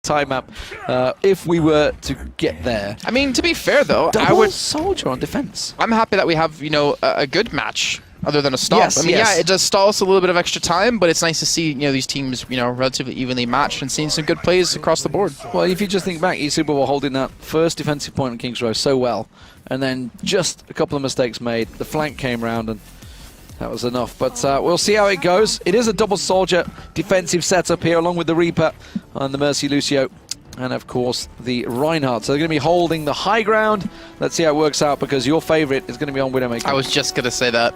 time map if we were to get there. I mean, to be fair though, Double soldier on defense. I'm happy that we have, you know, a good match other than a stall. Yes, I mean, yes. yeah, it does stall us a little bit of extra time, but it's nice to see, you know, these teams, you know, relatively evenly matched and seeing some good plays across the board. Well, if you just think back, eSuper were holding that first defensive point on King's Row so well, and then just a couple of mistakes made. The flank came round and that was enough. But we'll see how it goes. It is a double soldier defensive setup here, along with the Reaper and the Mercy Lucio. And, of course, the Reinhardt. So they're going to be holding the high ground. Let's see how it works out, because your favorite is going to be on Widowmaker. I was just going to say that.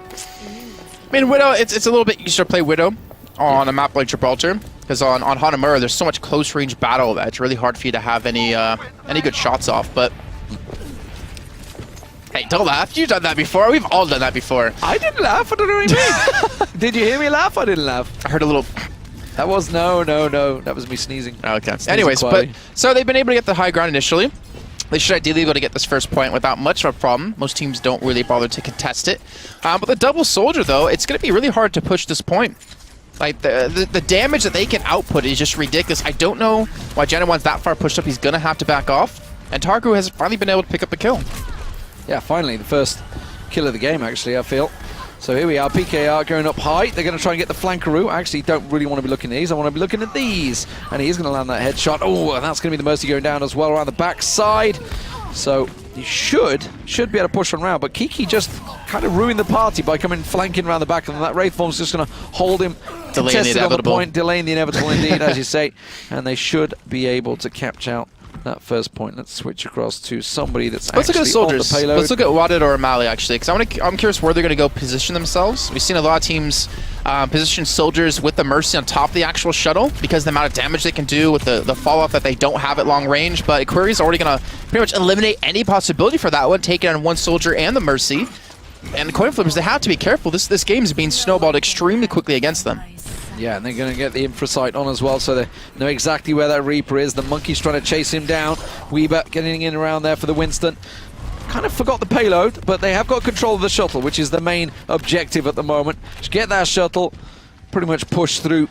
I mean, Widow, it's a little bit easier to play Widow on a map like Gibraltar, because on Hanamura, there's so much close-range battle that it's really hard for you to have any good shots off. But hey, don't laugh. You've done that before. We've all done that before. I didn't laugh. I don't know what you mean. Did you hear me laugh? I didn't laugh. I heard a little... That was no. That was me sneezing. Okay. Sneezing Anyways, quietly. but so they've been able to get the high ground initially. They should ideally be able to get this first point without much of a problem. Most teams don't really bother to contest it. But the double soldier, though, it's going to be really hard to push this point. Like, the damage that they can output is just ridiculous. I don't know why Gen1's that far pushed up. He's going to have to back off. And Tarku has finally been able to pick up a kill. Yeah, finally, the first kill of the game, actually, I feel. So here we are, PKR going up high. They're going to try and get the flankeroo. I actually don't really want to be looking at these. I want to be looking at these. And he's going to land that headshot. Oh, and that's going to be the Mercy going down as well around the backside. So he should be able to push one round. But Kiki just kind of ruined the party by coming flanking around the back. And that Wraithform's just going to hold him, delaying the inevitable. Delaying the inevitable indeed, as you say. And they should be able to catch out that first point. Let's switch across to somebody that's Let's look at the soldiers. On the payload. Let's look at Wadid or Mali, actually, because I'm curious where they're going to go position themselves. We've seen a lot of teams position soldiers with the Mercy on top of the actual shuttle because of the amount of damage they can do with the fall-off that they don't have at long range. But Aquari's already going to pretty much eliminate any possibility for that one, taking on one soldier and the Mercy. And coin flippers, they have to be careful. This game is being snowballed extremely quickly against them. Yeah, and they're going to get the infra sight on as well, so they know exactly where that Reaper is. The Monkey's trying to chase him down. Weber getting in around there for the Winston. Kind of forgot the payload, but they have got control of the shuttle, which is the main objective at the moment. Just get that shuttle, pretty much push through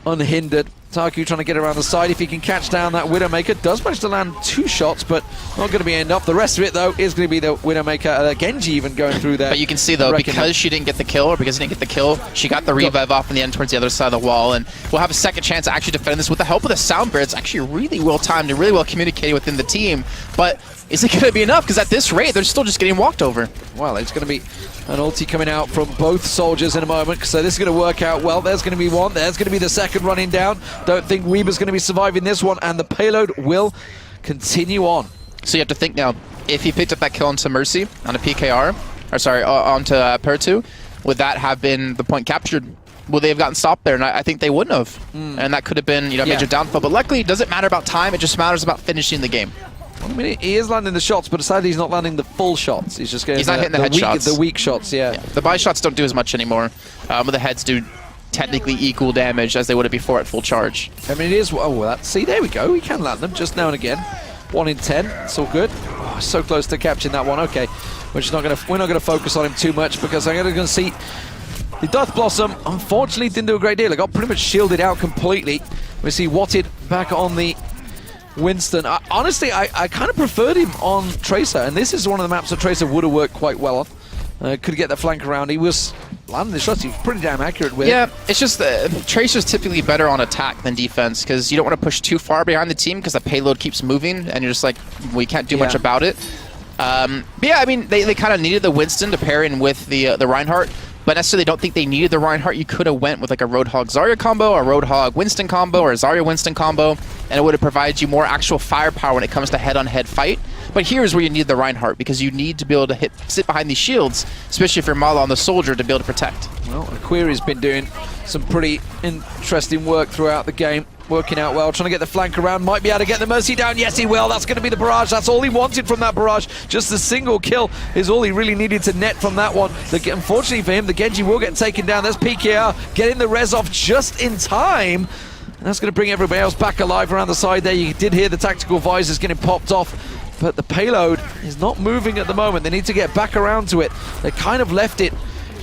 unhindered. Tarku trying to get around the side. If he can catch down that Widowmaker, does manage to land 2 shots, but not going to be enough. The rest of it, though, is going to be the Widowmaker. Genji even going through there. But you can see, though, because she didn't get the kill, or because he didn't get the kill, she got the revive off in the end towards the other side of the wall, and we'll have a second chance to actually defend this with the help of the Soundbird. It's actually really well timed and really well communicated within the team, but is it going to be enough? Because at this rate, they're still just getting walked over. Well, it's going to be an ulti coming out from both soldiers in a moment, so this is going to work out well. There's going to be one. There's going to be the second running down. Don't think Weber's going to be surviving this one, and the payload will continue on. So you have to think now, if he picked up that kill onto Mercy, on a PKR, or sorry, onto Pertu, would that have been the point captured? Would they have gotten stopped there? And I think they wouldn't have. And that could have been, you know, major downfall. But luckily, it doesn't matter about time. It just matters about finishing the game. I mean, he is landing the shots, but sadly he's not landing the full shots. He's just getting He's not hitting the headshots. The weak shots, yeah. The buy shots don't do as much anymore, but the heads do technically equal damage as they would have before at full charge. I mean, it is. Oh, well, see, there we go. We can land them just now and again. 1 in 10. It's all good. Oh, so close to capturing that one. Okay, we're not going to focus on him too much because I'm going to see the Death Blossom. Unfortunately, didn't do a great deal. It got pretty much shielded out completely. We see Watted back on the Winston. Honestly, I kind of preferred him on Tracer, and this is one of the maps that Tracer would have worked quite well on. Could get the flank around. He was landing the shots. He was pretty damn accurate with it. Yeah, it's just Tracer's typically better on attack than defense because you don't want to push too far behind the team because the payload keeps moving, and you're just like, we can't do much about it. But yeah, I mean, they kind of needed the Winston to pair in with the Reinhardt, but necessarily don't think they needed the Reinhardt. You could have went with like a Roadhog Zarya combo, a Roadhog Winston combo, or a Zarya Winston combo, and it would have provided you more actual firepower when it comes to head-on-head fight. But here's where you need the Reinhardt, because you need to be able to sit behind these shields, especially if you're Mala on the soldier, to be able to protect. Well, Aquari's been doing some pretty interesting work throughout the game. Working out well, trying to get the flank around. Might be able to get the Mercy down. Yes, he will. That's going to be the barrage. That's all he wanted from that barrage. Just a single kill is all he really needed to net from that one. Unfortunately for him, the Genji will get taken down. There's PKR getting the res off just in time. And that's going to bring everybody else back alive around the side there. You did hear the tactical visors getting popped off, but the payload is not moving at the moment. They need to get back around to it. They kind of left it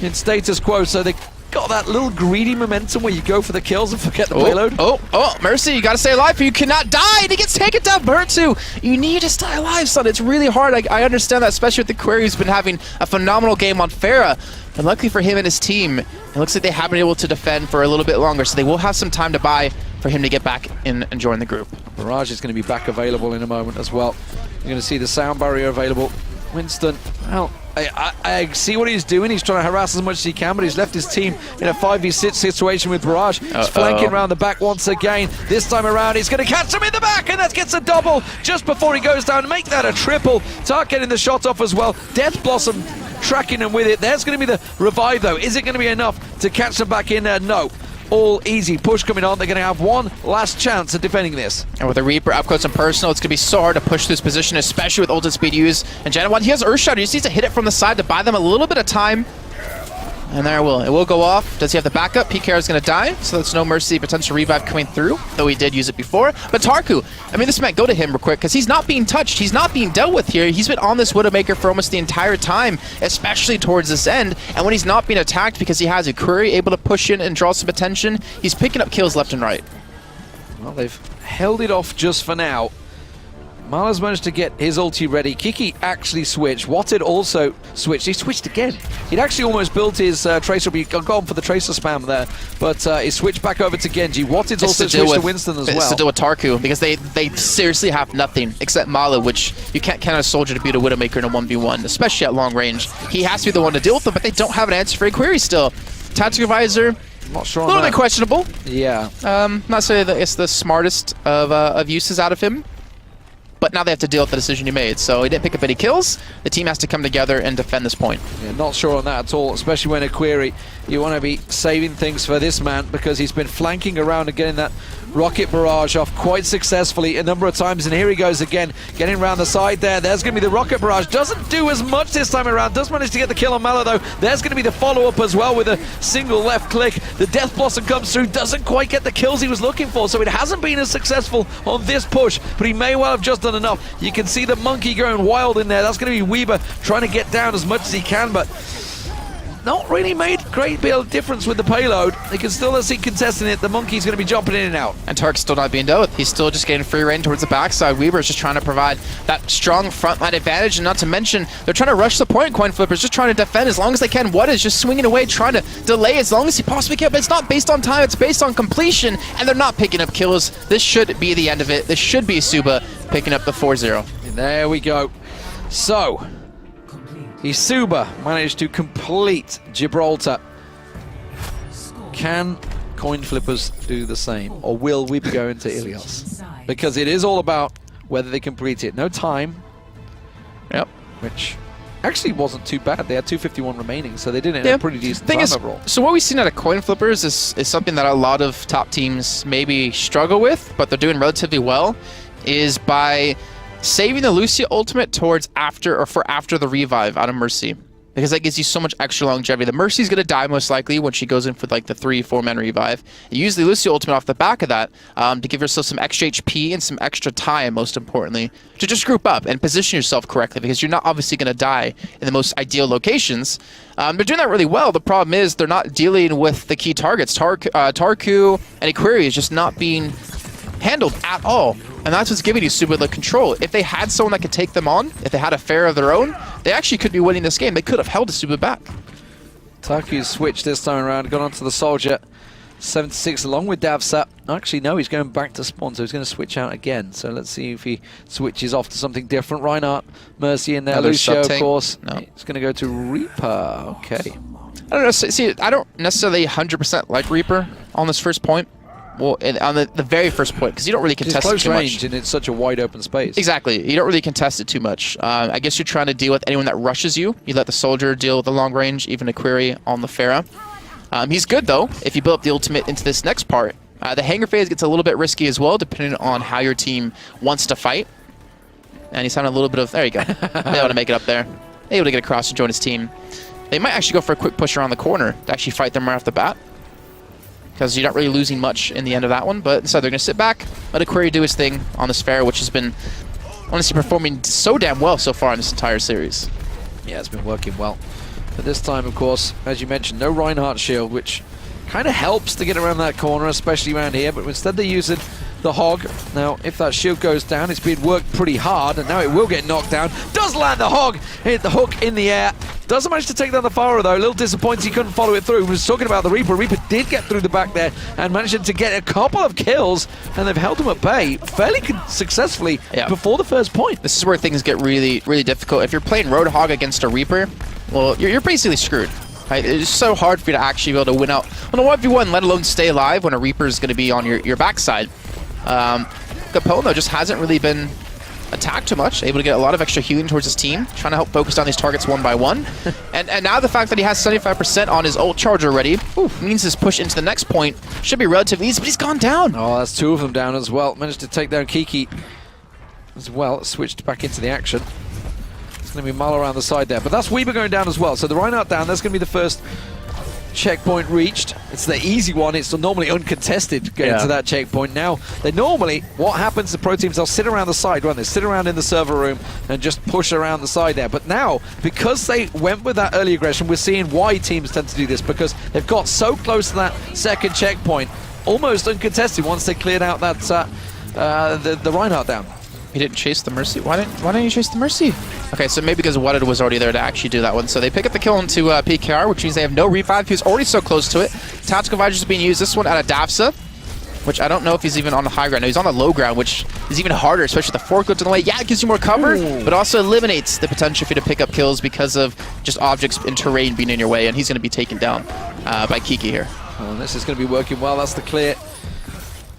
in status quo, so they got that little greedy momentum where you go for the kills and forget the payload. Oh, Mercy, you gotta stay alive or you cannot die, and he gets taken down. Burtu, you need to stay alive, son. It's really hard. I understand that, especially with the Query, who's been having a phenomenal game on Pharah. And luckily for him and his team, it looks like they have been able to defend for a little bit longer, so they will have some time to buy for him to get back in and join the group. Mirage is going to be back available in a moment as well. You're going to see the sound barrier available. Winston, well, I see what he's doing. He's trying to harass as much as he can, but he's left his team in a 5v6 situation with Barrage. He's flanking around the back once again. This time around, he's going to catch him in the back, and that gets a double just before he goes down. Make that a triple. Tark getting the shot off as well. Death Blossom tracking him with it. There's going to be the revive, though. Is it going to be enough to catch them back in there? No. All easy. Push coming on. They're going to have one last chance at defending this. And with the Reaper up close and personal, it's going to be so hard to push this position, especially with ultimate speed used. And Gen1, he has Earthshatter. He just needs to hit it from the side to buy them a little bit of time. And there it will go off. Does he have the backup? PKR is going to die, so that's no Mercy potential revive coming through, though he did use it before. But Tarku, I mean, this might go to him real quick, because he's not being touched. He's not being dealt with here. He's been on this Widowmaker for almost the entire time, especially towards this end. And when he's not being attacked because he has a Query able to push in and draw some attention, he's picking up kills left and right. Well, they've held it off just for now. Marla's managed to get his ulti ready. Kiki actually switched. Watted also switched. He switched again. He'd actually almost built his Tracer, but he'd gone for the Tracer spam there. But he switched back over to Genji. Watted's also switched to Winston as well. It's to deal with Tarku, because they seriously have nothing except Mala, which you can't count a soldier to beat a Widowmaker in a 1v1, especially at long range. He has to be the one to deal with them, but they don't have an answer for a Query still. Tactical Advisor, not sure. A little bit questionable. Yeah. Not saying that it's the smartest of uses out of him. But now they have to deal with the decision he made. So he didn't pick up any kills. The team has to come together and defend this point. Yeah, not sure on that at all, especially when a Query. You want to be saving things for this man, because he's been flanking around and getting that rocket barrage off quite successfully a number of times. And here he goes again, getting around the side there. There's going to be the rocket barrage. Doesn't do as much this time around. Does manage to get the kill on Malo, though. There's going to be the follow-up as well with a single left click. The Death Blossom comes through. Doesn't quite get the kills he was looking for, so it hasn't been as successful on this push, but he may well have just done enough. You can see the Monkey going wild in there. That's going to be Weaver trying to get down as much as he can, but not really made a great deal of difference with the payload. They can still see contesting it. The Monkey's going to be jumping in and out. And Tark's still not being dealt with. He's still just getting free reign towards the backside. Weaver's just trying to provide that strong frontline advantage, and not to mention, they're trying to rush the point. Coin Flippers just trying to defend as long as they can. What is just swinging away, trying to delay as long as he possibly can, but it's not based on time, it's based on completion, and they're not picking up kills. This should be the end of it. This should be Suba picking up the 4-0. There we go. So, Isuba managed to complete Gibraltar. Can Coin Flippers do the same? Or will we be going to Ilios? Because it is all about whether they complete it. No time. Yep. Which actually wasn't too bad. They had 251 remaining, so they did it in a pretty decent time overall. So what we've seen out of Coin Flippers is something that a lot of top teams maybe struggle with, but they're doing relatively well, is by saving the Lucia ultimate towards after the revive out of Mercy, because that gives you so much extra longevity. The Mercy's gonna die most likely when she goes in for like the 3-4 man revive. You use the Lucia ultimate off the back of that to give yourself some extra HP and some extra time, most importantly, to just group up and position yourself correctly, because you're not obviously gonna die in the most ideal locations. They're doing that really well. The problem is they're not dealing with the key targets. Tarku and Aquari is just not being handled at all. And that's what's giving you super the control. If they had someone that could take them on, if they had a Pharah of their own, they actually could be winning this game. They could have held Suba back. Taku's switched this time around, gone onto the Soldier. 76 along with Davsat. Actually, no, he's going back to spawn, so he's going to switch out again. So let's see if he switches off to something different. Reinhardt, Mercy in there. Another Lucio, of sub-tank. course. No. He's going to go to Reaper. Okay. I don't know. See, I don't necessarily 100% like Reaper on this first point. Well, on the very first point, because you don't really contest it's close it too range much. and it's such a wide open space. Exactly. You don't really contest it too much. I guess you're trying to deal with anyone that rushes you. You let the Soldier deal with the long range, even a Query on the Pharah. He's good, though, if you build up the ultimate into this next part. The Hanger phase gets a little bit risky as well, depending on how your team wants to fight. And he's having a little bit of... There you go. Able to make it up there. Able to get across and join his team. They might actually go for a quick push around the corner to actually fight them right off the bat, because you're not really losing much in the end of that one. But instead, they're going to sit back, let Aquari do his thing on this Pharah, which has been, honestly, performing so damn well so far in this entire series. Yeah, it's been working well. But this time, of course, as you mentioned, no Reinhardt shield, which kind of helps to get around that corner, especially around here. But instead they're using the Hog. Now, if that shield goes down, it's been worked pretty hard, and now it will get knocked down. Does land the Hog, hit the hook in the air. Doesn't manage to take down the Pharah, though. A little disappointed he couldn't follow it through. He was talking about the Reaper. Reaper did get through the back there and managed to get a couple of kills, and they've held him at bay fairly successfully before the first point. This is where things get really, really difficult. If you're playing Roadhog against a Reaper, well, you're basically screwed. Right? It's so hard for you to actually be able to win out on a 1v1, let alone stay alive when a Reaper is going to be on your backside. Capone, though, just hasn't really been attacked too much, able to get a lot of extra healing towards his team, trying to help focus on these targets one by one. and now the fact that he has 75% on his ult charge already means his push into the next point should be relatively easy, but he's gone down. Oh, that's two of them down as well. Managed to take down Kiki as well, switched back into the action. It's going to be Marlow around the side there, but that's Weber going down as well. So the Reinhardt down, that's going to be the first checkpoint reached. It's the easy one. It's normally uncontested getting to that checkpoint. Now, they normally, what happens to pro teams, they'll sit around the side, won't they? Sit around in the server room and just push around the side there. But now, because they went with that early aggression, we're seeing why teams tend to do this, because they've got so close to that second checkpoint, almost uncontested once they cleared out that the Reinhardt down. He didn't chase the Mercy? Why didn't you chase the Mercy? Okay, so maybe because Wudded was already there to actually do that one. So they pick up the kill into PKR, which means they have no revive. He was already so close to it. Tactical Advisor is being used. This one out of Dafsa, which I don't know if he's even on the high ground. No, he's on the low ground, which is even harder, especially with the forklift in the way. Yeah, it gives you more cover, but also eliminates the potential for you to pick up kills because of just objects in terrain being in your way, and he's going to be taken down by Kiki here. Oh, this is going to be working well. That's the clear.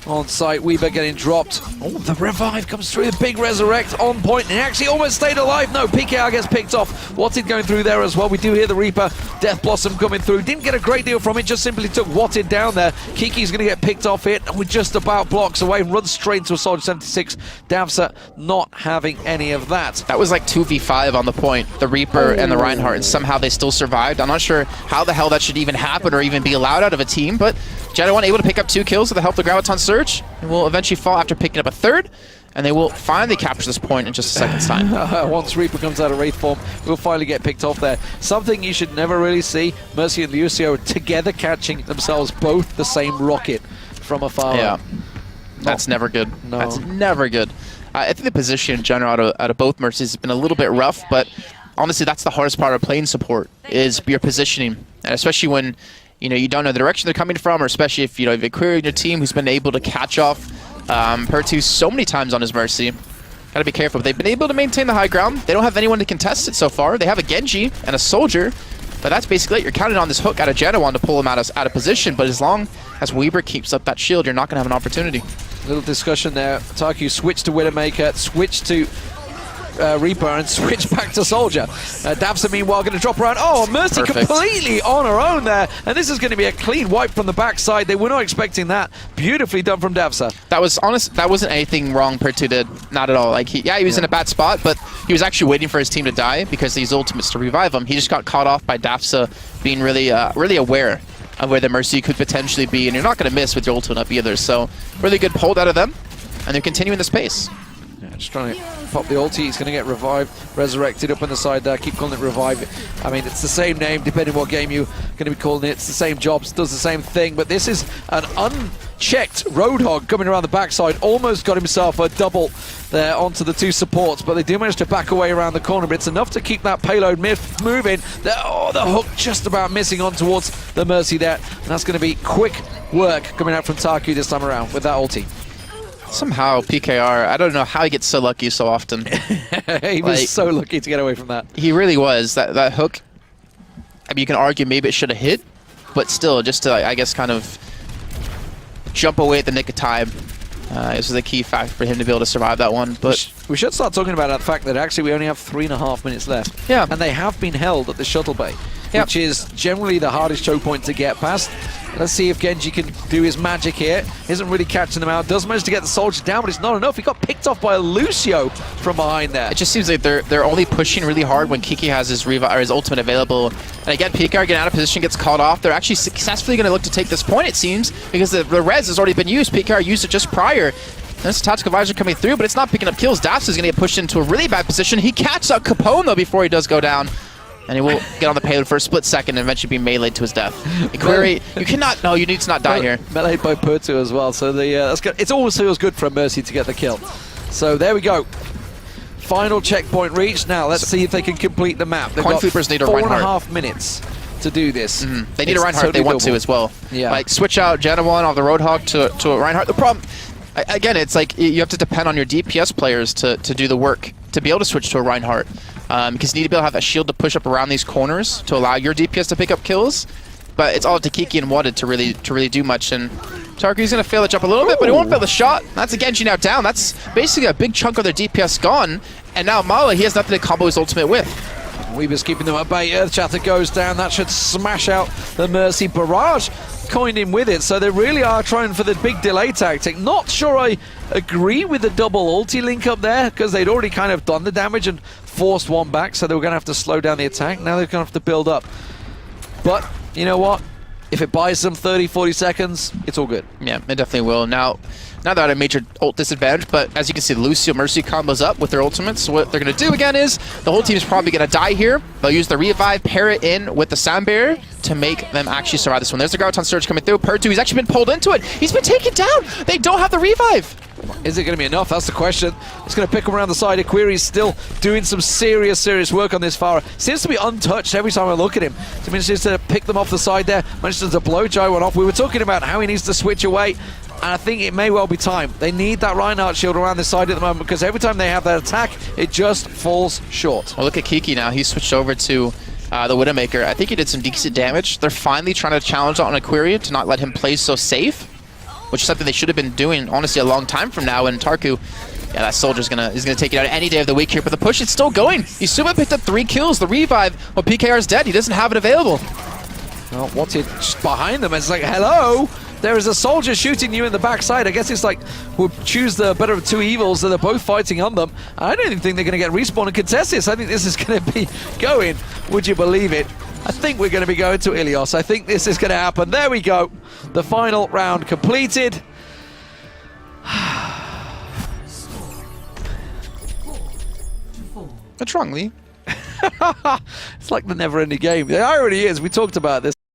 On site, Weber getting dropped. Oh, the revive comes through. The big resurrect on point. And he actually almost stayed alive. No, PKR gets picked off. Watted going through there as well. We do hear the Reaper Death Blossom coming through. Didn't get a great deal from it. Just simply took Watted down there. Kiki's going to get picked off here. And we're just about blocks away and runs straight into a Soldier 76. Davsa not having any of that. That was like 2v5 on the point. The Reaper and the Reinhardt. And somehow they still survived. I'm not sure how the hell that should even happen or even be allowed out of a team. But Jedi1 able to pick up 2 kills with the help of the Graviton Surge, and will eventually fall after picking up a 3rd, and they will finally capture this point in just a second's time. Once Reaper comes out of Wraith form, we'll finally get picked off there. Something you should never really see, Mercy and Lucio together catching themselves both the same rocket from afar. Yeah, that's never good. No. That's never good. I think the position in general out of both Mercies has been a little bit rough, but honestly, that's the hardest part of playing support, is your positioning, and especially when you don't know the direction they're coming from, or especially if you've a query in your team who's been able to catch off Pertu so many times on his Mercy. Gotta be careful. But they've been able to maintain the high ground. They don't have anyone to contest it so far. They have a Genji and a Soldier, but that's basically it. You're counting on this hook out of Jedi1 to pull him out of position, but as long as Weber keeps up that shield, you're not gonna have an opportunity. Little discussion there. Taku switched to Widowmaker, switched to Reaper, and switch back to Soldier. Davsa meanwhile going to drop around. Oh, Mercy completely on her own there, and this is going to be a clean wipe from the backside. They were not expecting that. Beautifully done from Davsa. That was honest. That wasn't anything wrong Pertu did. Not at all. Like he was in a bad spot, but he was actually waiting for his team to die because these ultimates to revive him. He just got caught off by Davsa being really aware of where the Mercy could potentially be, and you're not going to miss with your ultimate up either. So really good hold out of them, and they're continuing the pace. Yeah, just trying to pop the ulti. He's going to get revived, resurrected up on the side there. Keep calling it revive. I mean, it's the same name depending what game you're going to be calling it. It's the same jobs, does the same thing. But this is an unchecked Roadhog coming around the backside. Almost got himself a double there onto the 2 supports, but they do manage to back away around the corner. But it's enough to keep that payload moving. The hook just about missing on towards the Mercy there. And that's going to be quick work coming out from Taku this time around with that ulti. Somehow PKR, I don't know how he gets so lucky so often. He was so lucky to get away from that. He really was. That hook, I mean, you can argue maybe it should have hit, but still, just to, I guess, kind of jump away at the nick of time. This was a key factor for him to be able to survive that one. But we should start talking about the fact that actually we only have 3.5 minutes left. Yeah. And they have been held at the shuttle bay, which is generally the hardest choke point to get past. Let's see if Genji can do his magic here. Isn't really catching them out. Does manage to get the Soldier down, but it's not enough. He got picked off by a Lucio from behind there. It just seems like they're only pushing really hard when Kiki has his his ultimate available. And again, PKR getting out of position, gets caught off. They're actually successfully going to look to take this point, it seems, because the res has already been used. PKR used it just prior. This Tactical Advisor coming through, but it's not picking up kills. Daps is going to get pushed into a really bad position. He catches out Capone, though, before he does go down. And he will get on the payload for a split second and eventually be meleeed to his death. Query, you cannot, no, you need to not die here. Meleeed by Pertu as well, so that's good. It always feels good for a Mercy to get the kill. So there we go. Final checkpoint reached. Now let's see if they can complete the map. They've got Coinflippers need a Reinhardt. 4.5 minutes to do this. They need a Reinhardt if they want to as well. Yeah. Like, switch out Janna 1 off the Roadhog to a Reinhardt. The problem, again, it's like you have to depend on your DPS players to do the work, to be able to switch to a Reinhardt. Because you need to be able to have that shield to push up around these corners to allow your DPS to pick up kills. But it's all up to Kiki and Wadded to really do much. And Tarku's going to fail the jump a little bit, but he won't fail the shot. That's a Genji now down. That's basically a big chunk of their DPS gone. And now Mala, he has nothing to combo his ultimate with. Weaver's keeping them at bay. Earthshatter goes down. That should smash out the Mercy. Barrage coined in with it, so they really are trying for the big delay tactic. Not sure I agree with the double ulti link up there, because they'd already kind of done the damage and forced one back, so they were going to have to slow down the attack. Now they're going to have to build up. But, you know what? If it buys them 30, 40 seconds, it's all good. Yeah, it definitely will. Now they're at a major ult disadvantage, but as you can see, Lucio Mercy combos up with their ultimates. So what they're going to do again is, the whole team is probably going to die here. They'll use the revive, pair it in with the sound barrier to make them actually survive this one. There's the Graviton Surge coming through. Pertu, he's actually been pulled into it. He's been taken down. They don't have the revive. Is it going to be enough? That's the question. It's going to pick him around the side. Aquiri's still doing some serious work on this Pharah. Seems to be untouched every time I look at him. So manages to pick them off the side there. Manages to blow Jai one off. We were talking about how he needs to switch away. And I think it may well be time. They need that Reinhardt shield around this side at the moment, because every time they have that attack, it just falls short. Well, look at Kiki now. He switched over to the Widowmaker. I think he did some decent damage. They're finally trying to challenge on Aquaria to not let him play so safe, which is something they should have been doing, honestly, a long time from now. And Tarku, yeah, that soldier's gonna take it out any day of the week here. But the push is still going. Isuma picked up 3 kills. The revive, well, PKR's dead. He doesn't have it available. Well, what's it just behind them? It's like, hello? There is a soldier shooting you in the backside. I guess it's like, we'll choose the better of two evils, and they're both fighting on them. I don't even think they're going to get respawn and contest this. I think this is going to be going, would you believe it? I think we're going to be going to Ilios. I think this is going to happen. There we go. The final round completed. What's wrong, Lee? It's like the never-ending game. The irony is, we talked about this.